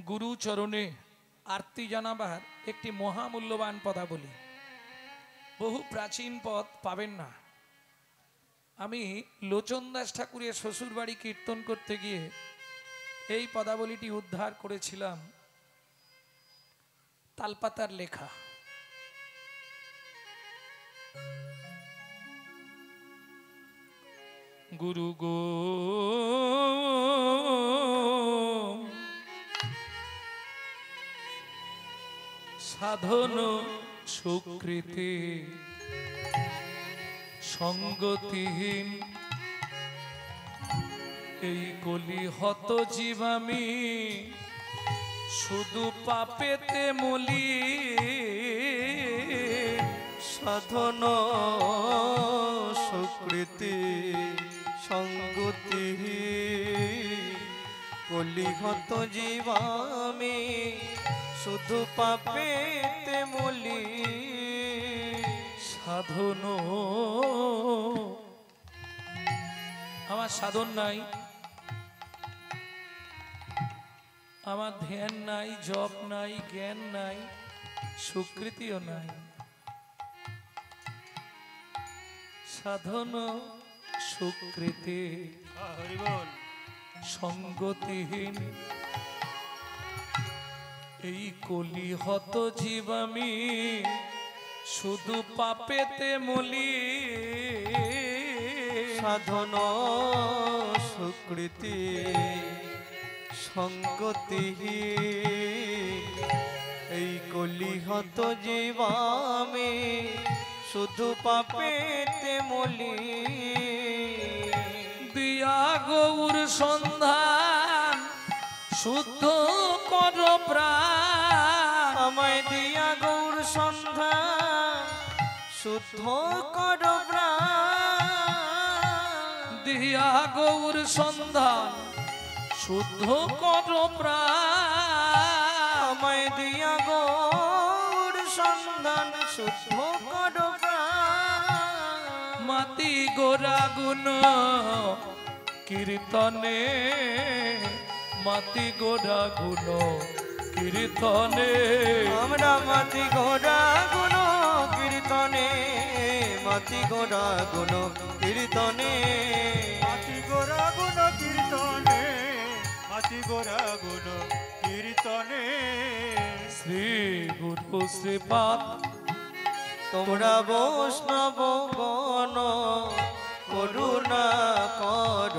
গুরু চরণে আরতি জানাবার একটি মহামূল্যবান পদাবলী। বহু প্রাচীন পদ পাবেন না। আমি লোচন দাস ঠাকুরের শ্বশুর বাড়ি কীর্তন করতে গিয়ে এই পদাবলীটি উদ্ধার করেছিলাম। তালপাতার লেখা। গুরু গো সাধন সুকৃতি সঙ্গতিহীন এই কলি হত জীব আমি শুধু পাপেতে মলি। সাধন সুকৃতি সঙ্গতিহীন কলিহত জীব আমি শুধু পাপেতে মলি। সাধন আমার সাধন নাই, আমার ধ্যান নাই, জপ নাই, জ্ঞান নাই, সুকৃতিও নাই। সাধন সুকৃতি সঙ্গতিহীন এই কলি হত জীব আমি শুধু পাপেতে মলি। সাধন সুকৃতি সঙ্গতিহীন এই কলিহত জীব আমি শুধু পাপেতে মলি। দিয়া গৌর সন্ধান শুদ্ধ কর প্রাণ। আমায় দিয়া গৌর সন্ধান শুদ্ধ কর প্রাণ। দিয়া গৌর সন্ধান শুদ্ধ কর প্রাণ। আমায় দিয়া গৌর সন্ধান শুদ্ধ কর প্রাণ। মাতি গোরা গুণ কীর্তনে, মাতি গোরা গুণ কীর্তনে। আমরা মাতি গোরা গুণ কীর্তনে, মাতি গোরা গুণ কীর্তনে, মাতি গোরা গুণ কীর্তনে, মাতি গোরা গুণ কীর্তনে। শ্রী গুরু শ্রীপাদ তোমরা বৈষ্ণব গণ করুণা কর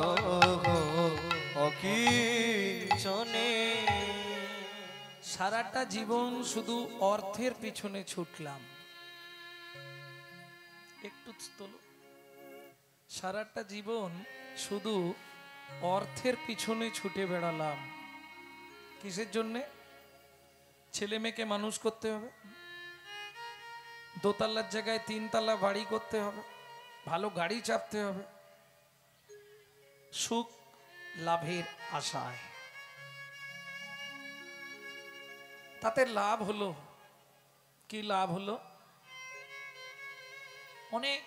অকিঞ্চনে। সারাটা জীবন শুধু অর্থের পিছনে ছুটলাম। একটু তোলো। সারাটা জীবন শুধু অর্থের পিছনে ছুটে বেড়ালাম। কিসের জন্যে? ছেলে মেয়েকে মানুষ করতে হবে, দোতলার জায়গায় তিনতলা বাড়ি করতে হবে, ভালো গাড়ি চাপতে হবে, সুখ লাভের আশায়। তাতে লাভ হলো কি? লাভ হলো অনেক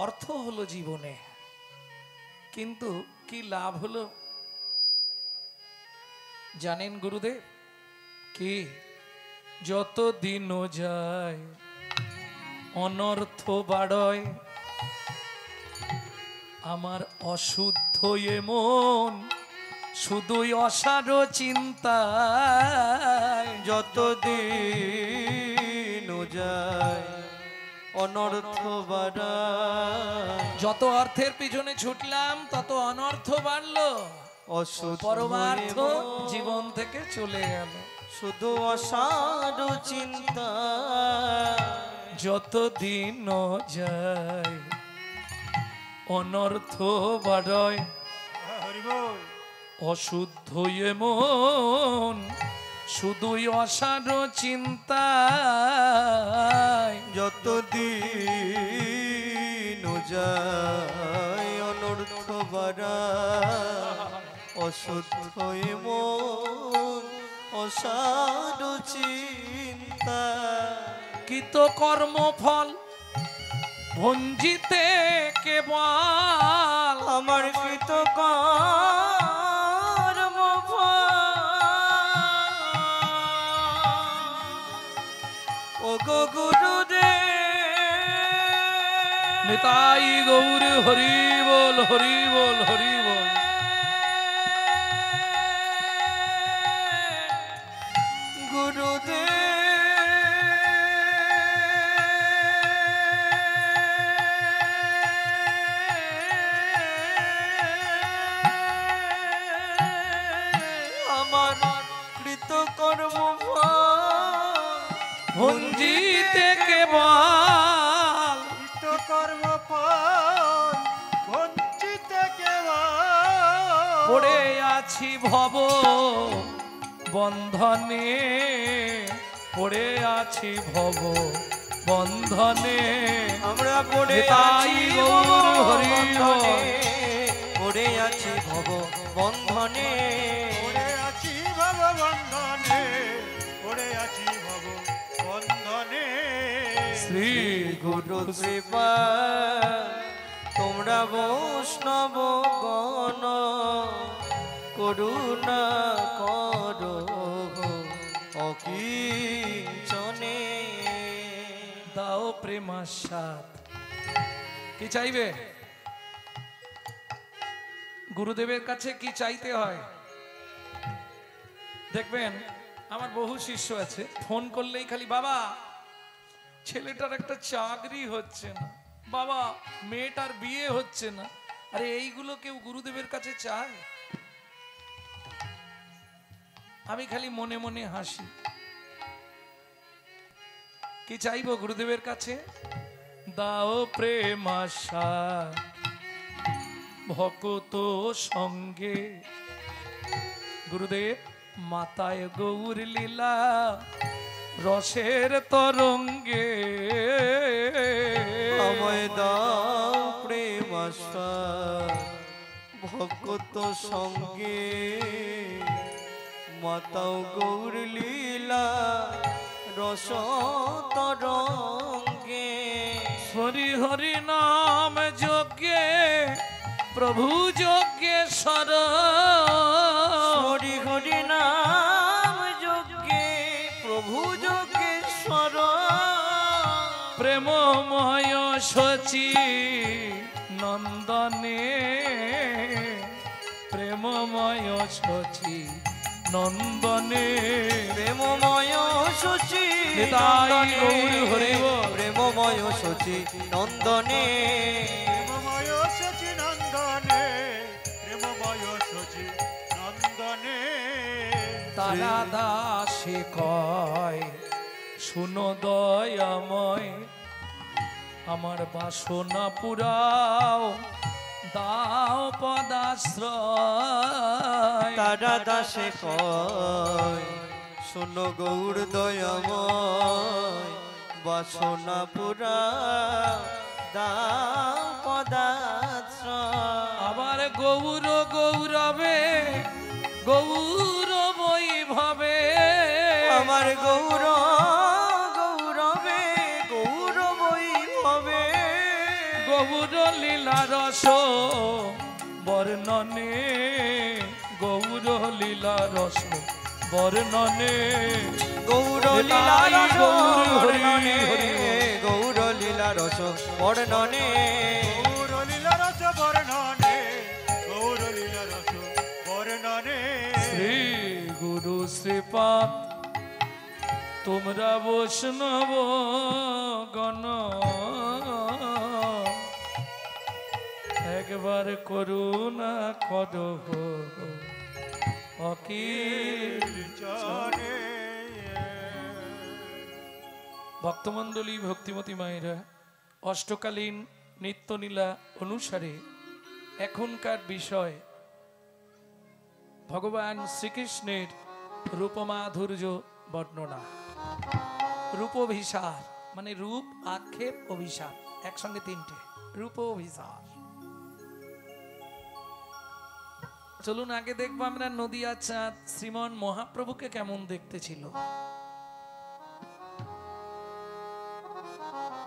অর্থ হলো জীবনে, কিন্তু কি লাভ হলো জানেন গুরুদেব? কি? যত দিন যায় অনর্থ বাড়য়, আমার অশুদ্ধ মন শুধুই অসার চিন্তায়। যত দিন যায় অনর্থ বাড়ায়। যত অর্থের পিছনে ছুটলাম তত অনর্থ বাড়লো, অশুদ্ধ পরমার্থ জীবন থেকে চলে গেল। শুধু অসার চিন্তা। যত দিন যায় অনর্থ বাড়য়, অশুদ্ধ মন শুধুই অসার চিন্তায়। যত দিন যায় অনর্থ বাড়ায়, অশুদ্ধ মন অসার চিন্তা। কৃত কর্মফল ভঞ্জিতে কেবল, আমার কৃত কর্মফল গো গুরুদেব নিতাই গৌর হরি বল হরি বল হরি বল। গুরুদেব আমার কৃতকর্ম ভঞ্জিতে কেবল কর্ম ফল বঞ্চিত কেবল পড়ে আছি ভব বন্ধনে, পড়ে আছি ভব বন্ধনে। আমরা পড়ে নিতাই আছি গৌর হরি বল। পড়ে আছি ভব বন্ধনে পড়ে আছি ভব বন্ধনে, পড়ে আছি ভব বন্ধনে। শ্রী গুরু কৃপা তোমরা বৈষ্ণব গণ করুণা করো অকিঞ্চনে। দাও প্রেমাস্বাদ। কি চাইবে? গুরুদেবের কাছে কি চাইতে হয় দেখবেন। আমার বহু শিষ্য আছে, ফোন করলেই খালি বাবা ছেলেটার একটা চাকরি হচ্ছে না, বাবা মেয়েটার বিয়ে হচ্ছে না। আরে এইগুলো কেউ গুরুদেবের কাছে চায়? আমি খালি মনে মনে হাসি। কি চাইবো গুরুদেবের কাছে? দাও প্রেম আশা ভকত সঙ্গে। গুরুদেব মাতায় গৌর লীলা রসের তরঙ্গে। আমায় দাও প্রেম আশা ভক্ত সঙ্গে মাতাও গৌর লীলা রস তরঙ্গে। হরি হরি নাম যজ্ঞে প্রভু যজ্ঞেশ্বর। হরি হরি নাম যজ্ঞে প্রভু যজ্ঞেশ্বর। প্রেমময় সচি নন্দনে, প্রেমময় সচি নন্দনে। প্রেমময় সচি নিতাই গৌর হরি বল। প্রেমময় সচি নন্দনে প্রেমময় সচি নন্দনে, প্রেমময় সচি নন্দনে। তারা দাসে কয় শুনো দয়াময়, আমার বাসনা পুরাও দাও পদাশ্রয়। তারা দাসে কয় শোনো গৌর দয়াময় বাসনা পুরা দাও পদাশ্রয়। আবার গৌর গৌরবে গৌর বৈভবে, আমার গৌর গৌরবে গৌর বৈভবে। গৌর লীলা রস বর্ণনে, গৌর লীলা রস বর্ণনে। গৌর লীলা রস বর্ণনে গৌর লীলা রস বর্ণনে। গৌর লীলা রস বর্ণনে, গৌর লীলা রস বর্ণনে। শ্রী গুরু শ্রীপাদ তোমরা বৈষ্ণব গণ একবার করুণা করো অকিল। চরণে ভক্তমণ্ডলী ভক্তিমতী মায়েরা, অষ্টকালীন নিত্যলীলা অনুসারে এখনকার বিষয় ভগবান শ্রীকৃষ্ণের রূপমাধুর্য বর্ণনা। রূপভিসার মানে রূপ আক্ষেপ অভিসার, একসঙ্গে তিনটে। রূপ অভিসার। চলুন আগে দেখবো আমরা নদিয়া চাঁদ শ্রীমন মহাপ্রভুকে কেমন দেখতে ছিল।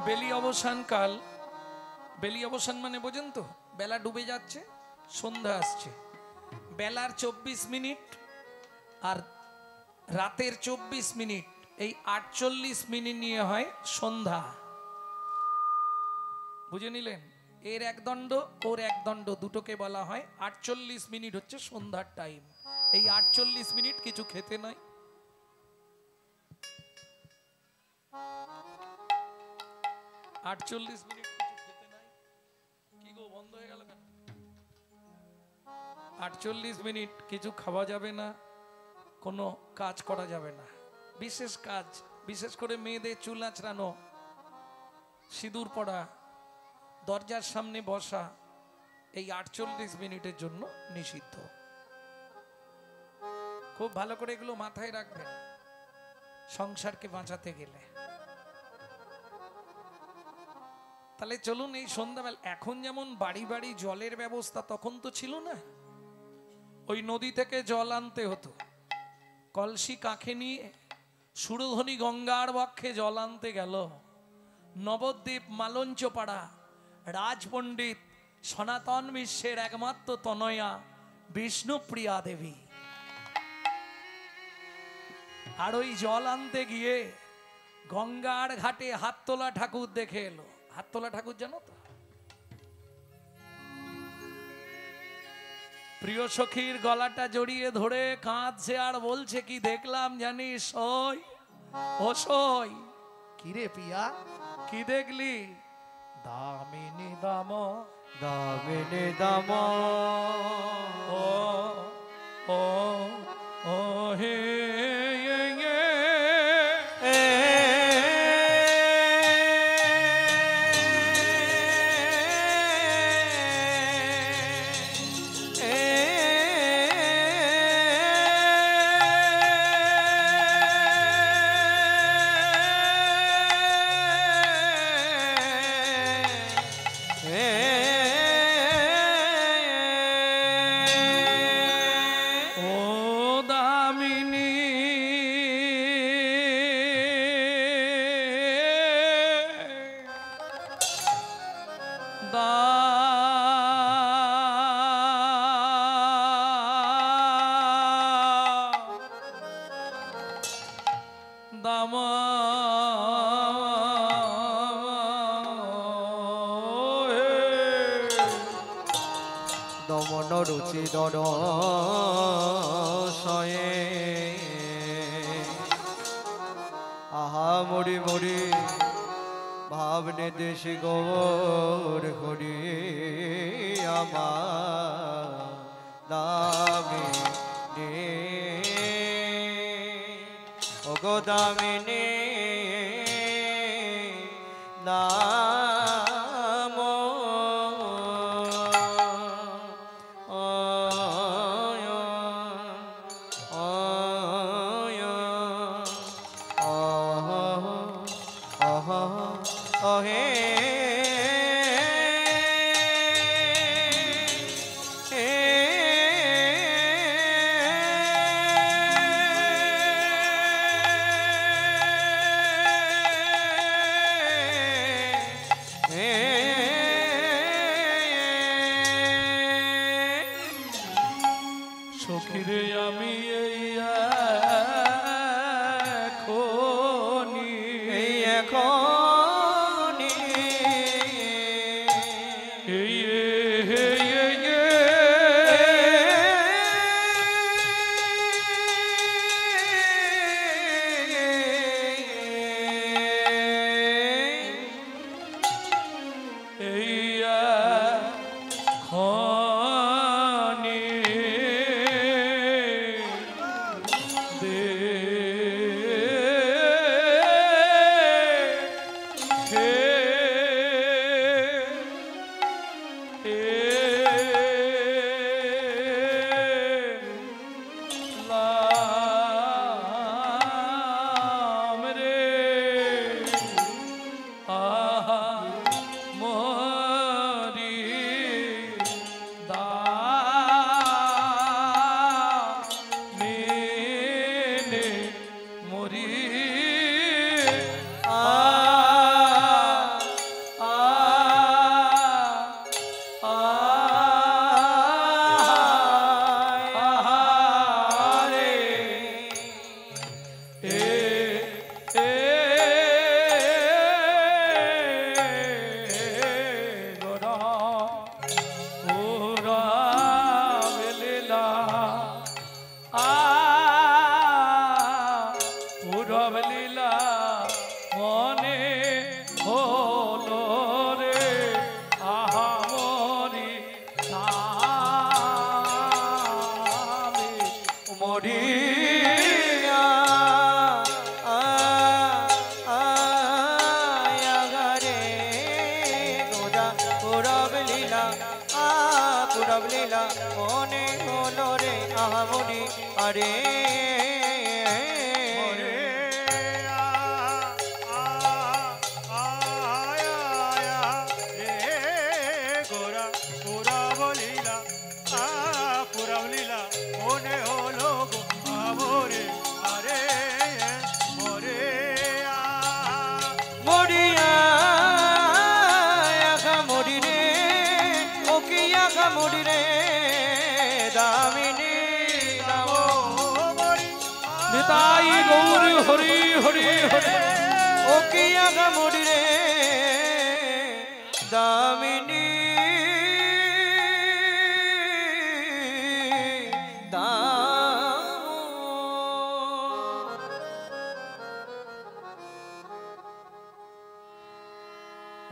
বেলি অবসান কাল, বেলি অবসান মানে বোঝেন তো, বেলা ডুবে যাচ্ছে, সন্ধ্যা আসছে। বেলার 24 মিনিট আর রাতের 24 মিনিট এই 48 মিনিট নিয়ে হয় সন্ধ্যা। বুঝে নিলেন? এর এক দণ্ড ওর এক দণ্ড, দুটোকে বলা হয় 48 মিনিট হচ্ছে সন্ধ্যার টাইম। এই 48 মিনিট কিছু খেতে নাই, 48 মিনিট কিছু খেতে নাই। কি গো বন্ধ হয়ে গেল কেন? 48 মিনিট কিছু খাওয়া যাবে না, কোনো কাজ করা যাবে না। বিশেষ কাজ, বিশেষ করে মেয়েদের চুল আঁচড়ানো, সিঁদুর পড়া, দরজার সামনে বসা, এই 48 মিনিটের জন্য নিষিদ্ধ। খুব ভালো করে এগুলো মাথায় রাখবেন সংসারকে বাঁচাতে গেলে। তাহলে চলুন এই সন্ধ্যাবেলা, এখন যেমন বাড়ি বাড়ি জলের ব্যবস্থা, তখন তো ছিল না। ওই নদী থেকে জল আনতে হতো, কলসি কাঁখে নিয়ে সুরধ্বনি গঙ্গার বক্ষে জল আনতে গেল নবদ্বীপ মালঞ্চপাড়া রাজপণ্ডিত সনাতন বিশ্বের একমাত্র তনয়া বিষ্ণুপ্রিয়া দেবী। আর ওই জল আনতে গিয়ে গঙ্গার ঘাটে হাততোলা ঠাকুর দেখে এলো। হাততোলা ঠাকুর জানো তো? প্রিয় সখীর গলাটা জড়িয়ে ধরে কাঁদছে আর বলছে, কি দেখলাম জানিস? ওই ও সই, কিরে পিয়া কি দেখলি? দামিনী দাম, দামিনী দাম, ও ও ও হে দমন রুচি দর সয়ে, আহা মরি মরি ভাবনে দেশ গৌর হরি আমার দামিনী, ও গো দামিনী নাম, সখীরে আমি এই এখনি, এই এখনি, এই সৌরভ লীলা মনে হলো রে আহামরি নামে মরিয়া আয়াগারে গোদা পুরব লীলা পুরব লীলা মনে হলো রে আহামরি আরে নিতাই গৌর হরি হরি হরি ও কি আগা মরি রে দামিনী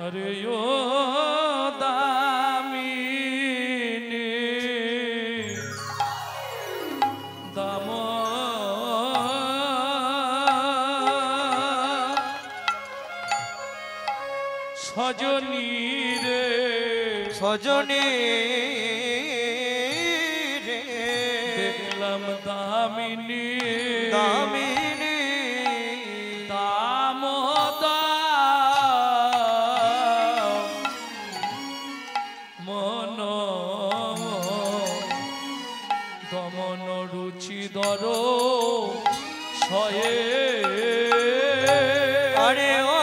अरे यो दामिनी दामो सजनी रे সজনী রে देखलम दामिनी দামিনী দমন রুচি দর শয়ে আরে ও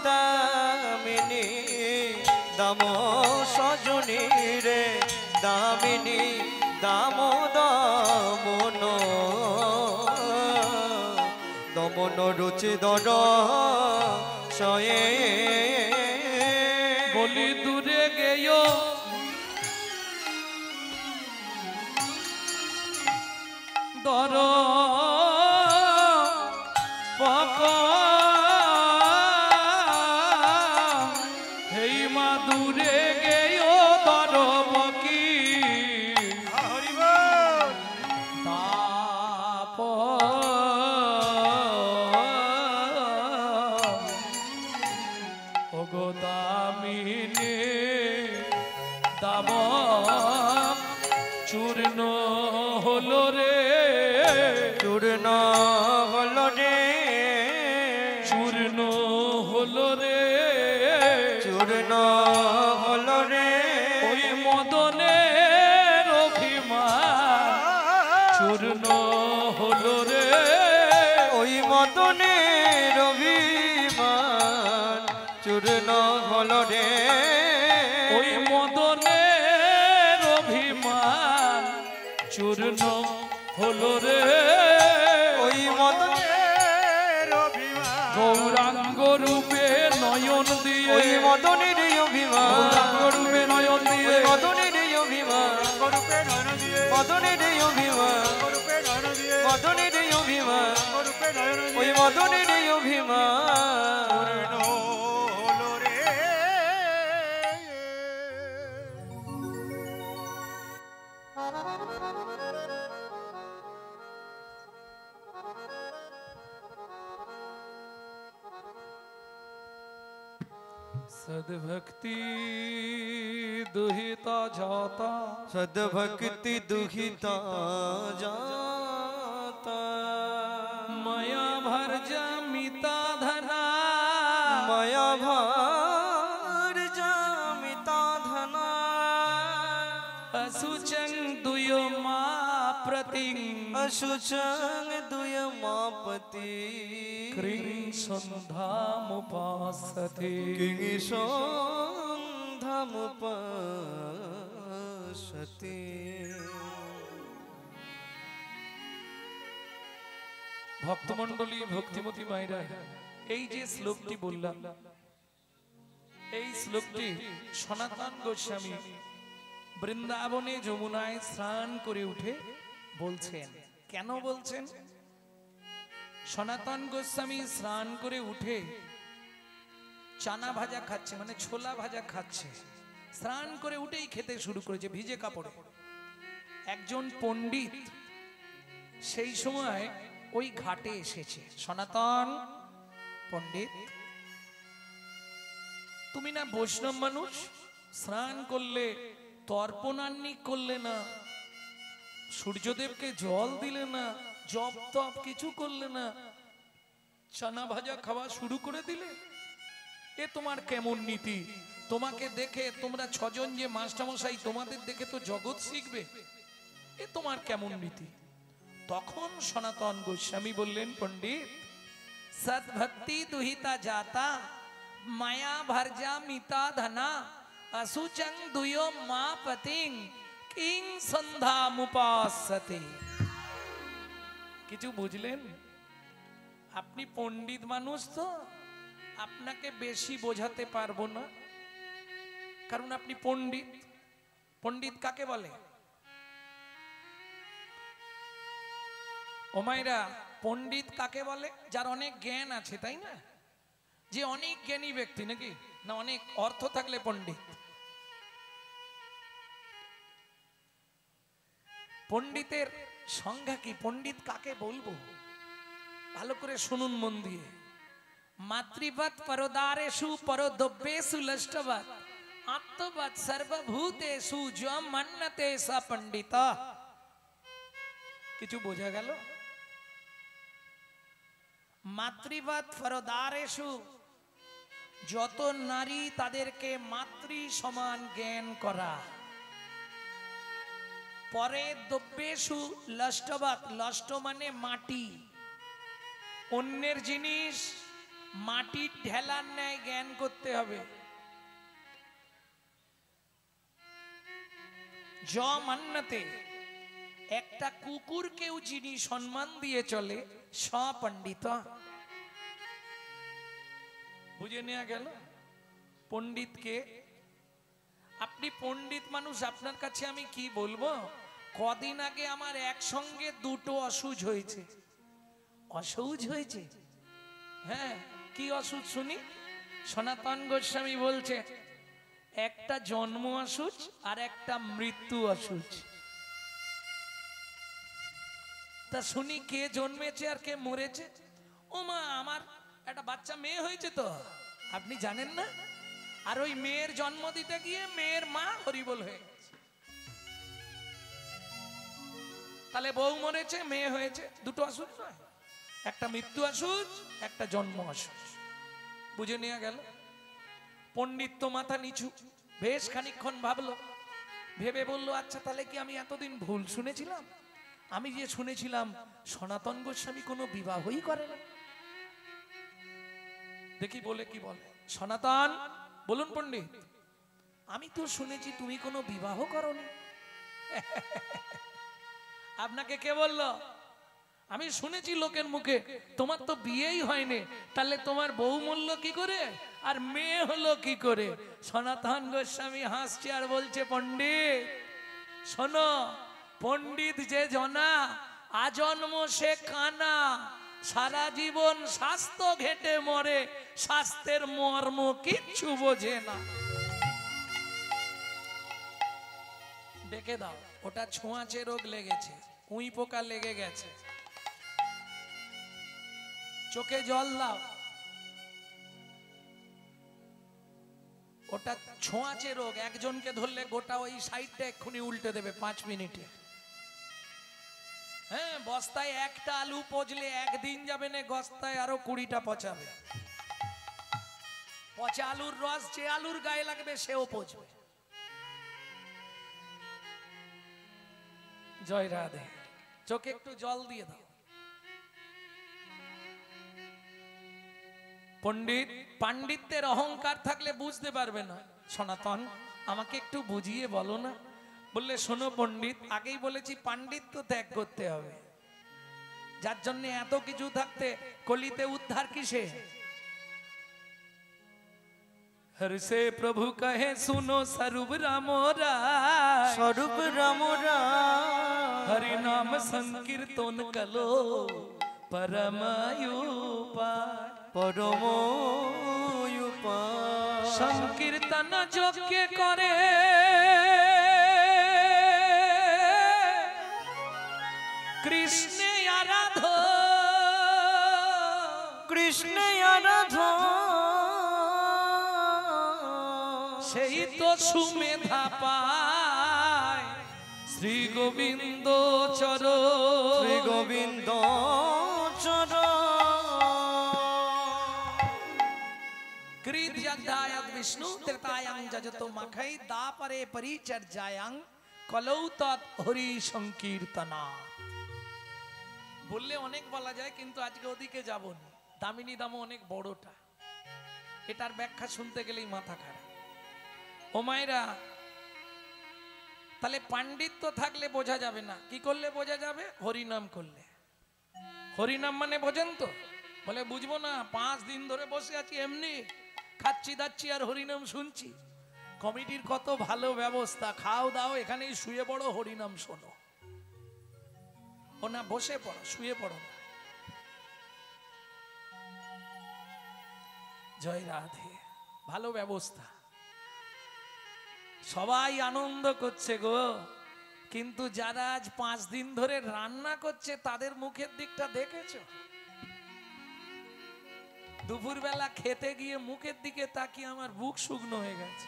দামিনী দাম সজনী রে দামিনী দাম দমন দমন রুচি দর শয়ে বলি দূরে গেয় দর পক হেই মা দূরে গেয় দর পকি তাপ ওগো দামিনী দাম চূর্ণ হলো রে চূর্ণ হলো রে চূর্ণ হলো রে চূর্ণ হলো রে ওই মদনের অভিমান চূর্ণ হলো রে ওই মদনের অভিমান চূর্ণ হলো রে ওই মদনের অভিমান চূর্ণ হলো রে ওই মদনের গৌরাঙ্গ রূপে নয়ন দিয়ে ওই মদনের অভিমান গৌরাঙ্গ রূপে নয়ন দিয়ে ওই মদনের অভিমান মদনের অভিমান মদনের অভিমান ওই মদনের অভিমান सद्भक्ति दुहिता जाता सद्भक्ति दुहिता जाता मया भर जमिता धना मया भार जामिता धना असुचंग दुयो मा प्रति अशुचंग दुय मापति क्रीं संधामुपासते किंग संधामुपासते ভক্তমণ্ডলী ভক্তিমতী মায়েরা এই যে শ্লোকটি বললাম এই শ্লোকটি সনাতন গোস্বামী বৃন্দাবনে যমুনায় স্নান করে উঠে বলছেন। কেন বলছেন? সনাতন গোস্বামী স্নান করে উঠে চানা ভাজা খাচ্ছে, মানে ছোলা ভাজা খাচ্ছে। স্নান করে উঠেই খেতে শুরু করেছে ভিজে কাপড়ে। একজন পণ্ডিত সেই সময় ওই ঘাটে এসেছে। সনাতন পণ্ডিত, তুমি না বৈষ্ণব মানুষ, স্নান করলে, তর্পণান্নিক করলে না, সূর্যদেবকে জল দিলে না, জপ তপ কিছু করলে না, চানা ভাজা খাওয়া শুরু করে দিলে, এ তোমার কেমন নীতি? তোমাকে দেখে তোমরা ছজন যে মাস্টারমশাই, তোমাদের দেখে তো জগৎ শিখবে, এ তোমার কেমন নীতি? তখন সনাতন গোস্বামী বললেন, পণ্ডিত, সদ্ভক্তি দুহিতা জাতা মায়া ভর্জা মিতা ধনা আসুচং দুয়ো মা পতিং কিং সন্ধ্যা মুপাসতে। কিছু বুঝলেন? আপনি পণ্ডিত মানুষ, তো আপনাকে বেশি বোঝাতে পারবো না, কারণ আপনি পণ্ডিত। পণ্ডিত কাকে বলে? ও মায়েরা, পণ্ডিত কাকে বলে? যার অনেক জ্ঞান আছে, তাই না? যে অনেক জ্ঞানী ব্যক্তি, নাকি না? অনেক অর্থ থাকলে পণ্ডিত। পণ্ডিতের সংজ্ঞা কি? পণ্ডিত কাকে বলবো? ভালো করে শুনুন মন দিয়ে। মাতৃবৎ পরদারেষু পরদ্রব্যেষু লষ্টবৎ আত্মবৎ সর্বভূতেষু যম মন্যতে স পণ্ডিতঃ। কিছু বোঝা গেল? মাতৃবৎ পরদারেষু, যত নারী তাদেরকে মাতৃ সমান জ্ঞান করা। পরে দ্রব্যেষু লষ্টবৎ, লষ্ট মানে মাটি, অন্যের জিনিস মাটির ঢেলার ন্যায় জ্ঞান করতে হবে। য মান্যতে, একটা কুকুরকেও যিনি সম্মান দিয়ে চলে, স পণ্ডিত। বুঝে নেওয়া গেল পণ্ডিতকে? আপনি পণ্ডিত মানুষ, আপনার কাছে আমি কি বলবো? কদিন আগে আমার একসঙ্গে দুটো অসুজ হয়েছে। অসুজ হয়েছে? হ্যাঁ, কি অসুজ শুনি? সনাতন গোস্বামী বলছে, একটা জন্ম অসুজ আর একটা মৃত্যু অসুজ। তা শুনি কে জন্মেছে আর কে মরেছে? ও মা, আমার একটা বাচ্চা মেয়ে হয়েছে, তো আপনি জানেন না? আর ওই মেয়ের জন্ম দিতে গিয়ে মেয়ের মা হরিবোল হয়ে গেছে। তাহলে বউ মরেছে, মেয়ে হয়েছে, দুটো অসুজ নয়? একটা মৃত্যু অসুজ, একটা জন্ম অসুজ। বুঝে নেওয়া গেল? পণ্ডিত তো মাথা নিচু, বেশ খানিকক্ষণ ভাবলো, ভেবে বলল, আচ্ছা তাহলে কি আমি এতদিন ভুল শুনেছিলাম? আমি যে শুনেছিলাম সনাতন গোস্বামী কোনো বিবাহই করে না। দেখি বলে কি বলে। সনাতন, বলুন পণ্ডিত, আমি তো শুনেছি তুমি কোনো বিবাহ করনি। আপনাকে কে বলল? আমি শুনেছি লোকের মুখে তোমার তো বিয়েই হয়নি, তাহলে তোমার বউ মূল্য কি করে আর মেয়ে হলো কি করে? সনাতন গোস্বামী হাসছে আর বলছে, পণ্ডিত শোনো, পণ্ডিত যে জনা আজন্ম সে কানা, সারা জীবন স্বাস্থ্য ঘেটে মরে, স্বাস্থ্যের মর্ম কিচ্ছু বোঝে না। ডেকে দাও, ওটা ছোঁয়াচে রোগ লেগেছে, উই পোকা লেগে গেছে। চোখে জল দাও, ওটা ছোঁয়াচে রোগ। একজনকে ধরলে গোটা ওই সাইডটা এক্ষুনি উল্টে দেবে 5 মিনিটে। হ্যাঁ, বস্তায় একটা আলু পচলে একদিন যাবে না, বস্তায় আরো 20টা পচাবে। পচা আলুর রস যে আলুর গায়ে লাগবে সেও পচবে। জয় রাধে। চোখে একটু জল দিয়ে দাও। পণ্ডিত পাণ্ডিত্যের অহংকার থাকলে বুঝতে পারবে না। সনাতন, আমাকে একটু বুঝিয়ে বলো না। বললে, শোনো পণ্ডিত, আগেই বলেছি পাণ্ডিত্য ত্যাগ করতে হবে। যার জন্য এত কিছু থাকতে কলিতে উদ্ধার কিসে? हर से प्रभु कहे सुनो स्वरूप राम राय স্বরূপ রাম রায় हरि नाम संकीर्तन कलो परमायुपाय পরম উপায় संकीर्तन যোগ্য করে कृष्ण आराधो কৃষ্ণ আরাধন সেই তো সুমেধা পায় শ্রী গোবিন্দ চরণ শ্রী গোবিন্দ চরণ कृतयज्ञायत विष्णु त्रेतायां जजतो मखै दापरे परिचर्यायां कलौ तत् हरि संकीर्तना বললে অনেক বলা যায় কিন্তু আজকে ওদিকে যাব না দামিনী দামও অনেক বড়টা এটার ব্যাখ্যা শুনতে গেলেই মাথা খারাপ ও মায়েরা তাহলে পাণ্ডিত্য থাকলে বোঝা যাবে না কি করলে বোঝা যাবে হরিনাম করলে হরিনাম মানে বোঝেন তো বলে বুঝবো না 5 দিন ধরে বসে আছি এমনি খাচ্ছি দাচ্ছি আর হরিনাম শুনছি কমিটির কত ভালো ব্যবস্থা খাও দাও এখানেই শুয়ে পড়ো হরিনাম শোনো ও না বসে পড়ো শুয়ে পড়ো না জয় রাধে ভালো ব্যবস্থা সবাই আনন্দ করছে গো কিন্তু যারা আজ 5 দিন ধরে রান্না করছে তাদের মুখের দিকটা দেখেছো দুপুরবেলা খেতে গিয়ে মুখের দিকে তাকিয়ে আমার বুক শুকনো হয়ে গেছে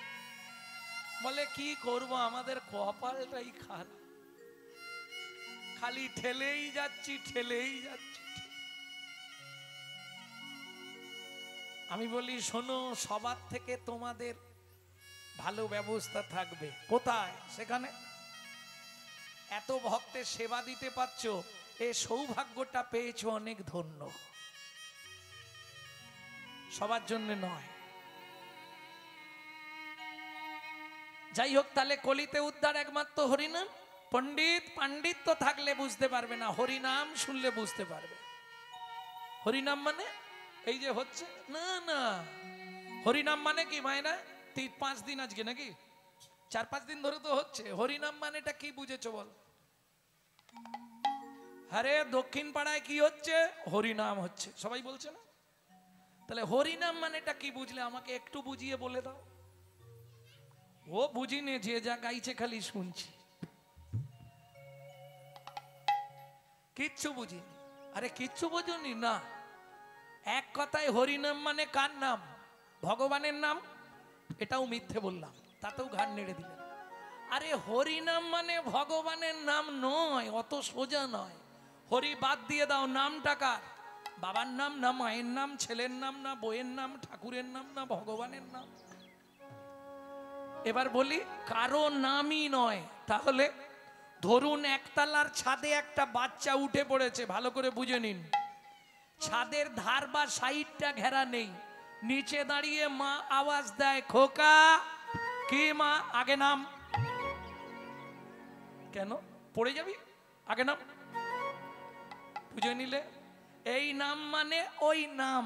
বলে কি করব আমাদের কপালটাই খারাপ খালি ঠেলেই যাচ্ছি আমি বলি শোনো সবার থেকে তোমাদের ভালো ব্যবস্থা থাকবে কোথায় সেখানে এত ভক্তের সেবা দিতে পারছো এই সৌভাগ্যটা পেয়েছো অনেক ধন্য সবার জন্য নয় যাই হোক তাহলে কলিতে উদ্ধার একমাত্র হরিনাম পণ্ডিত পাণ্ডিত্য থাকলে বুঝতে পারবে না হরিনাম শুনলে বুঝতে পারবে হরিনাম মানে এই যে হচ্ছে না না হরিনাম মানে কি মায়েরা 5 দিন আজকে নাকি 4-5 দিন ধরে তো হচ্ছে হরিনাম মানেটা কি বুঝেছো বল আরে দক্ষিণ পাড়ায় কি হচ্ছে হরিনাম হচ্ছে সবাই বলছে না তাহলে হরিনাম মানেটা কি বুঝলে আমাকে একটু বুঝিয়ে বলে দাও ও বুঝিনি যে যা গাইছে খালি শুনছি কিচ্ছু বুঝিনি আরে কিচ্ছু বুঝুনি না এক কথায় হরিনাম মানে কার নাম ভগবানের নাম এটাও মিথ্যে বললাম তাতেও ঘাড় নেড়ে দিলেন আরে হরিনাম মানে ভগবানের নাম নয় অত সোজা নয় হরি বাদ দিয়ে দাও নামটা কার বাবার নাম না মায়ের নাম ছেলের নাম না বইয়ের নাম ঠাকুরের নাম না ভগবানের নাম এবার বলি কারো নামই নয় তাহলে ধরুন একতলার ছাদে একটা বাচ্চা উঠে পড়েছে ভালো করে বুঝে নিন ছাদের ধার বা সাইডটা ঘেরা নেই নিচে দাঁড়িয়ে মা আওয়াজ দেয় খোকা কি মা আগে নাম কেন পড়ে যাবি আগে নাম বুঝে নিলে এই নাম মানে ওই নাম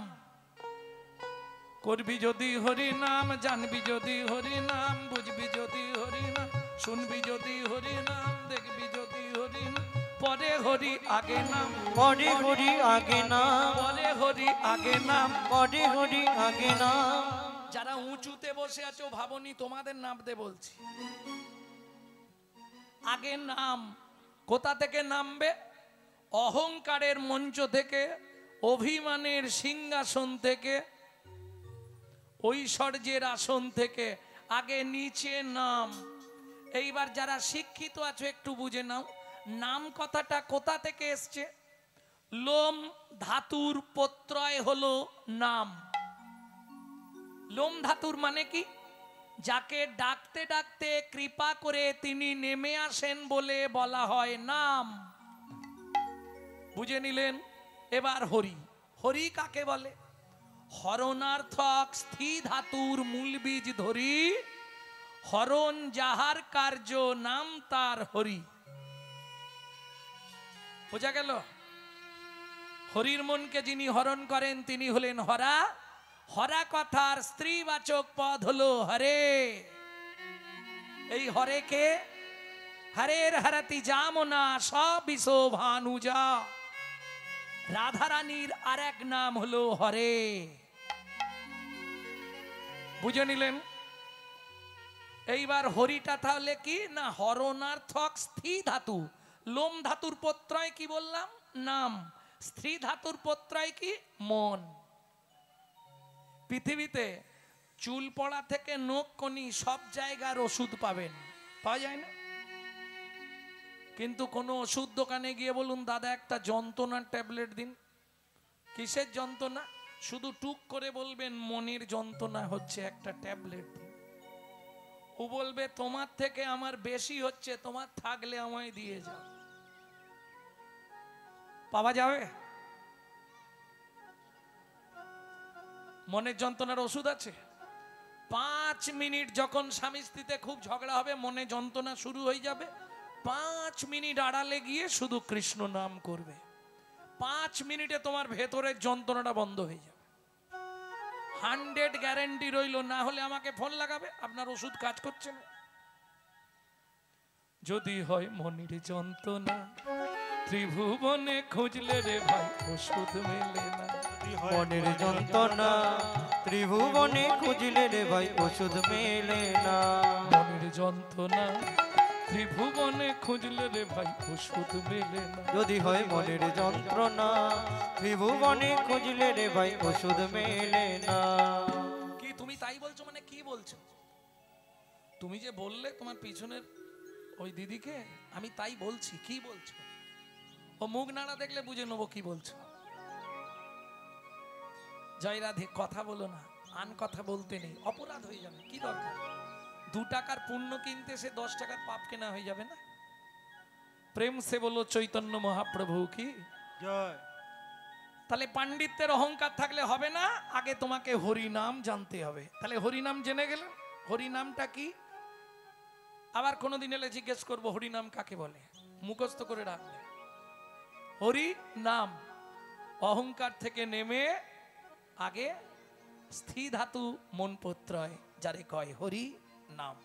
করবি যদি হরি নাম জানবি যদি হরি নাম বুঝবি যদি হরি নাম শুনবি যদি হরি নাম দেখবি যদি হরি নাম পরে হরি আগে নাম পরে হরি আগে নাম পরে হরি আগে নাম পরে হরি আগে নাম যারা উঁচুতে বসে আছো ভাবনি তোমাদের নামতে বলছি আগে নাম কোথা থেকে নামবে অহংকারের মঞ্চ থেকে অভিমানের সিংহাসন থেকে ঐশ্বর্যের আসন থেকে আগে নিচে নাম এইবার যারা শিক্ষিত আছো একটু বুঝে নাও নাম কথাটা কোথা থেকে এসছে লোম ধাতুর প্রত্যয় হলো নাম লোম ধাতুর মানে কি যাকে ডাকতে ডাকতে কৃপা করে তিনি নেমে আসেন বলে বলা হয় নাম বুঝে নিলেন এবার হরি হরি কাকে বলে হরণার্থক স্থি ধাতুর মূল বীজ ধরি হরণ যাহার কার্য নাম তার হরি বোঝা গেল হরির মনকে যিনি হরণ করেন তিনি হলেন হরা হরা কথার স্ত্রীবাচক পদ হলো হরে। এই হরে কে? হরের হরতি জামনা সব ভানুজা। রাধারানীর আর এক নাম হলো হরে। বুঝে নিলেন? এইবার হরিটা তাহলে কি না হরণার্থক স্থি ধাতু, লোম ধাতুর প্রত্যয় কি বললাম? নাম। স্ত্রী ধাতুর প্রত্যয় কি? মন। পৃথিবীতে চুল পড়া থেকে নখ কনি সব জায়গার ওষুধ পাবেন, পাওয়া যায় না? কিন্তু কোন ওষুধ দোকানে গিয়ে বলুন দাদা একটা যন্ত্রণার ট্যাবলেট দিন। কিসের যন্ত্রণা? শুধু টুক করে বলবেন মনের যন্ত্রণা হচ্ছে, একটা ট্যাবলেট দিন। ও বলবে তোমার থেকে আমার বেশি হচ্ছে, তোমার থাকলে আমায় দিয়ে যাও। পাওয়া যাবে? মনের যন্ত্রণার ওষুধ আছে। 5 মিনিট যখন স্বামী স্ত্রীতে খুব ঝগড়া হবে, মনে যন্ত্রণা শুরু হয়ে যাবে, 5 মিনিট আড়ালে গিয়ে শুধু কৃষ্ণ নাম করবে। 5 মিনিটে তোমার ভেতরের যন্ত্রণাটা বন্ধ হয়ে যাবে। 100 গ্যারান্টি রইল। না হলে আমাকে ফোন লাগাবে, আপনার ওষুধ কাজ করছে না। যদি হয় মনের যন্ত্রণা ত্রিভুবনে খুঁজলে রে ভাই ওষুধ মেলে না। মনের যন্ত্রণা ত্রিভুবনে খুঁজলে রে ভাই ওষুধ মেলে না। মনের যন্ত্রণা ত্রিভুবনে খুঁজলে রে ভাই ওষুধ মেলে না। যদি হয় মনের যন্ত্রণা ত্রিভুবনে খুঁজলে রে ভাই ওষুধ মেলে না। কি তুমি তাই বলছো? মানে কি বলছো? তুমি যে বললে তোমার পিছনের ওই দিদিকে, আমি তাই বলছি। কি বলছো? ও মুখ নাড়া দেখলে বুঝে নেবো কি বলছো। জয় রাধে। কথা বলো না, আন কথা বলতে নেই, অপরাধ হয়ে যাবে। কি দরকার? 2 টাকার পুণ্য কিনতে সে 10 টাকার পাপ কেনা হয়ে যাবে না? প্রেম সে বলো চৈতন্য মহাপ্রভু কি জয়। তাহলে পাণ্ডিত্যের অহংকার থাকলে হবে না, আগে তোমাকে হরি নাম জানতে হবে। তাহলে হরি নাম জেনে গেলেন। হরি নামটা কি? আবার কোনোদিন এলে জিজ্ঞেস করবো হরি নাম কাকে বলে, মুখস্থ করে রাখবে। হরি নাম অহংকার থেকে নেমে আগে স্থি ধাতু মন প্রত্যয় যারে কয় হরি নাম।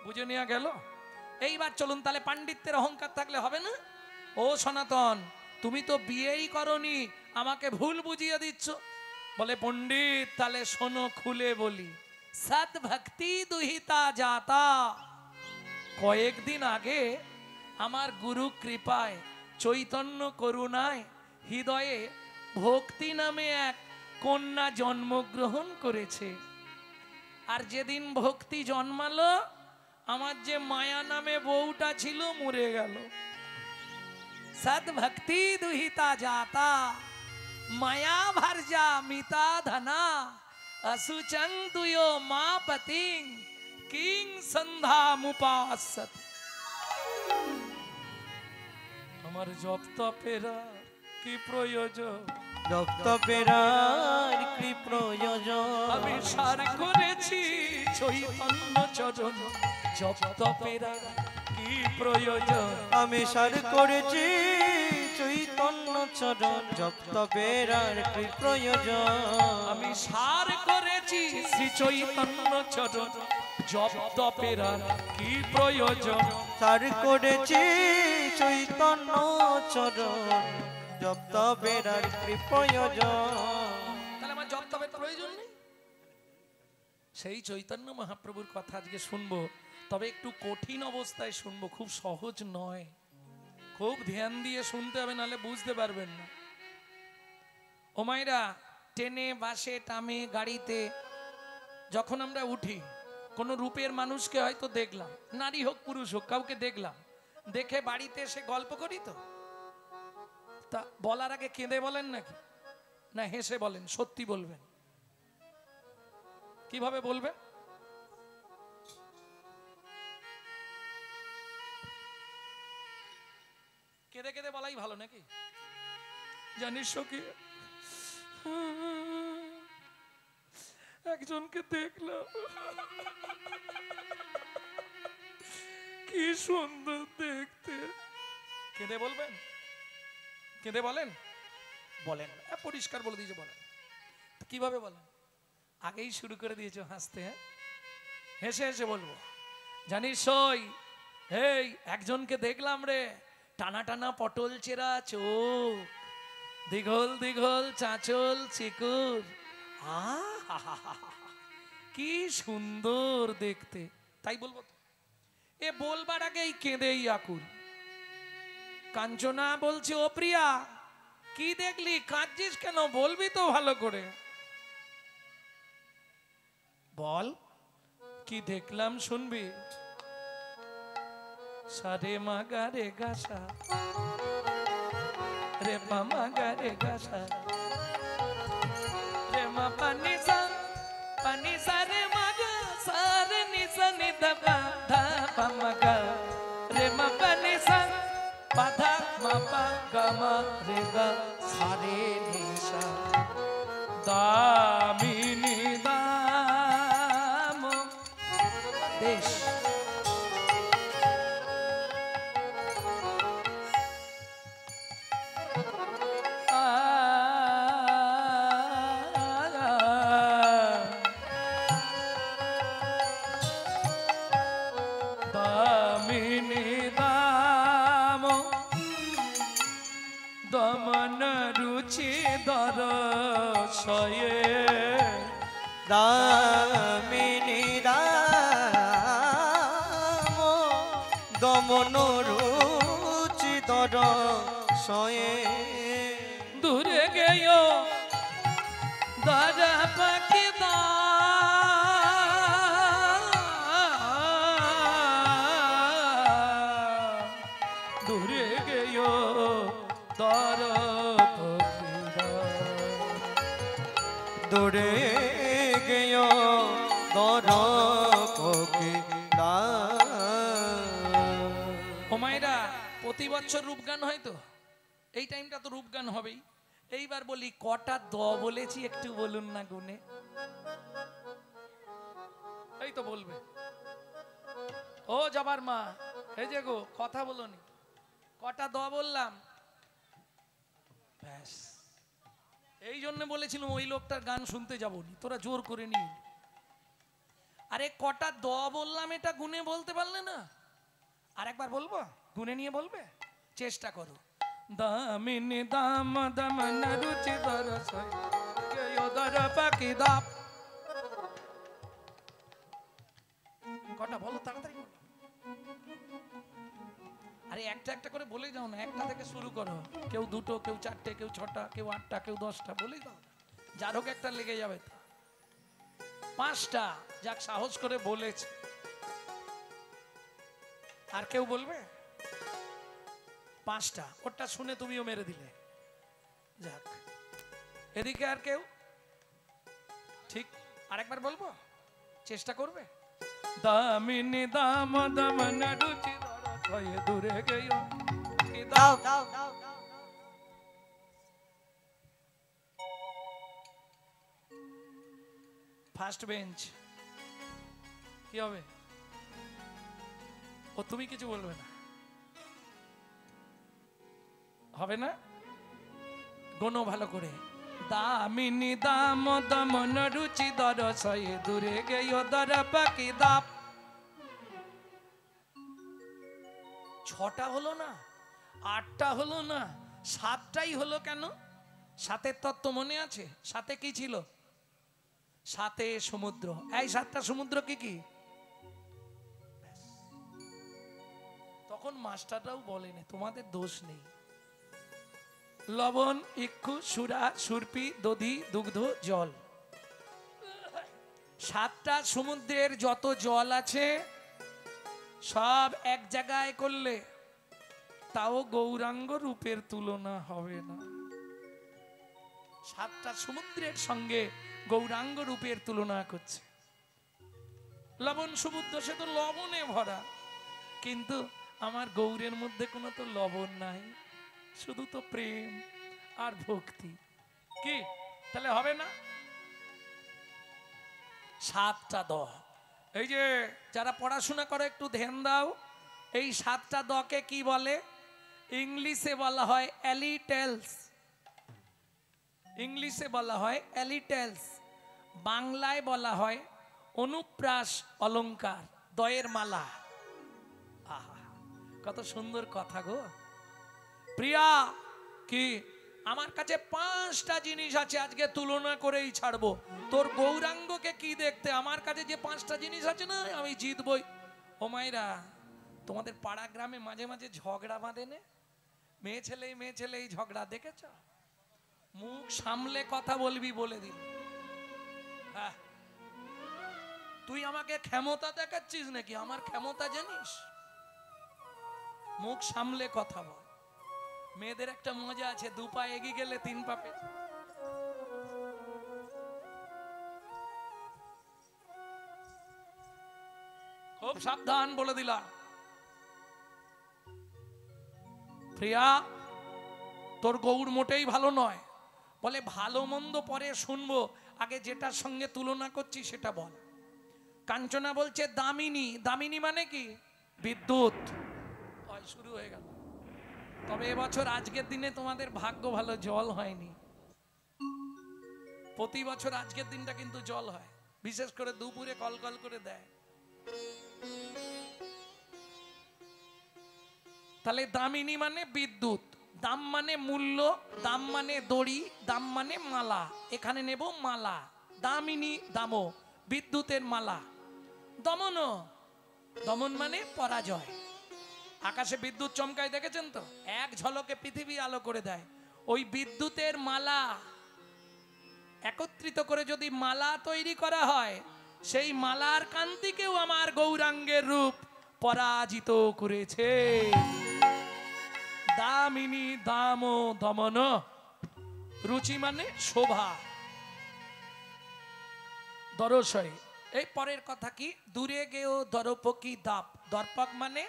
বুঝে নেওয়া গেল? এইবার চলুন, তাহলে পাণ্ডিত্যের অহংকার থাকলে হবে না। ও সনাতন, তুমি তো বিয়েই করনি, আমাকে ভুল বুঝিয়ে দিচ্ছ। বলে পণ্ডিত তাহলে শোনো খুলে বলি, সৎ ভক্তি দুহিতা যাতা। কয়েকদিন আগে আমার গুরু কৃপায় চৈতন্য করুণায় হৃদয়ে ভক্তি নামে এক কন্যা জন্মগ্রহণ করেছে। আর যেদিন ভক্তি জন্মালো, আমার যে মায়া নামে বউটা ছিল মরে গেল। সদ ভক্তি দুহিতা যাতা মায়া ভার্যা মিতা ধনা असुचं दुयो मापतिं किं সন্ধ্যামুপাসত। আমার জপ তপেরা কি প্রয়োজন? জপ তপেরার কি প্রয়োজন? আমি সার করেছি চৈতন্য চরণ, জপ তপেরা কি প্রয়োজন? আমি সার করেছি চৈতন্য চরণ, জপ তপেরার কি প্রয়োজন? আমি সার করেছি শ্রী চৈতন্য চরণ, জপ তপেরার কি প্রয়োজন? সার করেছি চৈতন্য চরণ, জপ তপেরার কি প্রয়োজন? তাহলে আমার জপ তপের প্রয়োজন নেই। সেই চৈতন্য মহাপ্রভুর কথা আজকে শুনবো, তবে একটু কঠিন অবস্থায় শুনবো, খুব সহজ নয়। খুব ধ্যান দিয়ে শুনতে হবে, নাহলে বুঝতে পারবেন না। ও মায়েরা, ট্রেনে বাসে টামে গাড়িতে যখন আমরা উঠি, কোন রূপের মানুষকে হয়তো দেখলাম, নারী হোক পুরুষ হোক, কাউকে দেখলাম, দেখে বাড়িতে এসে গল্প করি তো। তা বলার আগে কেঁদে বলেন নাকি না হেসে বলেন? সত্যি বলবেন। কিভাবে বলবেন? কেঁদে কেঁদে বলাই ভালো নাকি? জানিস কি, একজনকে দেখলাম, কি সুন্দর দেখতে। কেঁদে বলবেন? কেঁদে বলেন? বলেন, পরিষ্কার বলে দিয়েছে বলেন। কিভাবে বলেন? আগেই শুরু করে দিয়েছো হাসতে। হ্যাঁ, হেসে হেসে বলবো। জানিস ওই এই একজনকে দেখলাম রে, টানা টানা পটল চেরা চোখ, দিঘল দিঘল চাঁচল চিকুর, কি সুন্দর দেখতে। তাই বলবো তো? এ বলবার আগেই কেঁদেই আকুল। কাঞ্চনা বলছে, ও প্রিয়া কি দেখলি, কাঁদছিস কেন? বলবি তো ভালো করে, বল কি দেখলাম শুনবি। সারে মাগা রে গাছা রে মাগা রে গাছা রে মা পানি সা রে মাগা সারে নিসা নি দা ধা পা মাগা রে মা পানি সা পাধা মা পা গা মা রে গা সারে নিসা দামিনী দাম দেশ। দামিনী দাম দমন রুচি দর সয়ে দামিনী রাম দমন রুচি দর সয়ে দূরে গেয় দাদা পাখি দা দূরে গেয় দর দূরে গেয় দর পকিরা। ও মায়েরা, প্রতি বছর রূপগান হয় তো, এই টাইমটা তো রূপগান হবেই। এইবার বলি, কটা দ বলেছি একটু বলুন না গুনে। এই তো বলবে। ও জবার মা, এই যে গো কথা বলনি, কটা দ বললাম? ব্যাস, এই জন্য বলেছিলাম ওই লোকটার গান শুনতে যাবনি, তোরা জোর করে নি। আরে কটা দ বললাম এটা গুনে বলতে পারলে না? আর একবার বলবো, গুনে নিয়ে বলবে, চেষ্টা করো। দামিনী দাম দমন রুচি দর সয়ে দর পাখি দাপ। কটা বলো তাড়াতাড়ি বলো। আরে একটা একটা করে বলে যাও না, একটা থেকে শুরু করো। কেউ দুটো, কেউ চারটে, কেউ ছটা, কেউ আটটা, কেউ 10টা, বলেই দাও। যার হোক একটা লেগে যাবে তো। 5টা যাক সাহস করে বলেছে। আর কেউ বলবে? 5টা, ওটা শুনে তুমিও মেরে দিলে। যাক, এদিকে আর কেউ? ঠিক, আরেকবার বলবো, চেষ্টা করবে। দামিনী দাম দমন রুচি দর সয়ে দূরে গেয় দাও দাও দাও। ফার্স্ট বেঞ্চ কি হবে? ও তুমি কিছু বলবে না, হবে না? গোনো ভালো করে। দামিনী দাম দমন রুচি দর সয়ে দূরে গেয় দর পাখি দাপ। 6টা হলো না, 8টা হলো না, 7টাই হলো কেন? 7এর তত্ত্ব মনে আছে? 7এ কি ছিল? 7এ সমুদ্র। এই 7টা সমুদ্র কি কি? তখন মাস্টাররাও বলেনি, তোমাদের দোষ নেই। লবণ, ইক্ষু, সুরা, সুরপি, দধি, দুগ্ধ, জল। 7টা সমুদ্রের যত জল আছে সব এক জায়গায় করলে তাও গৌরাঙ্গ রূপের তুলনা হবে না। 7টা সমুদ্রের সঙ্গে গৌরাঙ্গ রূপের তুলনা করছে। লবণ সমুদ্র, সে তো লবণে ভরা, কিন্তু আমার গৌরের মধ্যে কোনো তো লবণ নাই, শুধু তো প্রেম আর ভক্তি। কি তাহলে হবে না? 7টা দ। এই যে যারা পড়াশোনা করে একটু ধ্যান দাও, এই 7টা দকে কি বলে? ইংলিশে বলা হয় অ্যালিটেলস। ইংলিশে বলা হয় অ্যালিটেলস, বাংলায় বলা হয় অনুপ্রাস অলংকার, দয়ের মালা। আহা, কত সুন্দর কথা গো প্রিয়া। কি আমার কাছে 5টা জিনিস আছে, আজকে তুলনা করেই ছাড়বো। তোর গৌরাঙ্গকে কি দেখতে, আমার কাছে যে 5টা জিনিস আছে না, আমি জিতবই। ও মাইরা, তোমাদের পাড়া গ্রামে মাঝে মাঝে ঝগড়া বাঁধে নে, মেয়ে ছেলেই ঝগড়া দেখেছ? মুখ সামলে কথা বলবি বলে দিল। হ্যাঁ, তুই আমাকে ক্ষমতা দেখাচ্ছিস নাকি? আমার ক্ষমতা জানিস? মুখ সামলে কথা বল। মেয়েদের একটা মজা আছে, 2 পা এগিয়ে গেলে 3 পা পেছনে। খুব সাবধান বলে দিলাম প্রিয়া, তোর গৌর মোটেই ভালো নয়। বলে ভালো মন্দ পরে শুনবো, আগে যেটার সঙ্গে তুলনা করছি সেটা বল। কাঞ্চনা বলছে দামিনী। দামিনী মানে কি? বিদ্যুৎ। শুরু হয়ে গেল। তবে এবছর আজকের দিনে তোমাদের ভাগ্য ভালো, জল হয়নি। প্রতি বছর আজকের দিনটা কিন্তু জল হয়, বিশেষ করে দুপুরে কলকল করে দেয়। তাহলে দামিনী মানে বিদ্যুৎ, দাম মানে মূল্য, দাম মানে দড়ি, দাম মানে মালা। এখানে নেব মালা। দামিনী দামো, বিদ্যুতের মালা। দমন, দমন মানে পরাজয়। আকাশে বিদ্যুৎ চমকায় দেখেছেন তো? এক ঝলকে পৃথিবী আলো করে দেয়। ওই বিদ্যুতের মালা একত্রিত করে যদি মালা তৈরি করা হয়, সেই মালার কান্তিকেও আমার গৌরাঙ্গের রূপ পরাজিত করেছে। দামিনী দাম দমন। রুচি মানে শোভা, দরসয়। এই পরের কথা কি? দূরে গেও দর্পকি দাপ। দর্পক মানে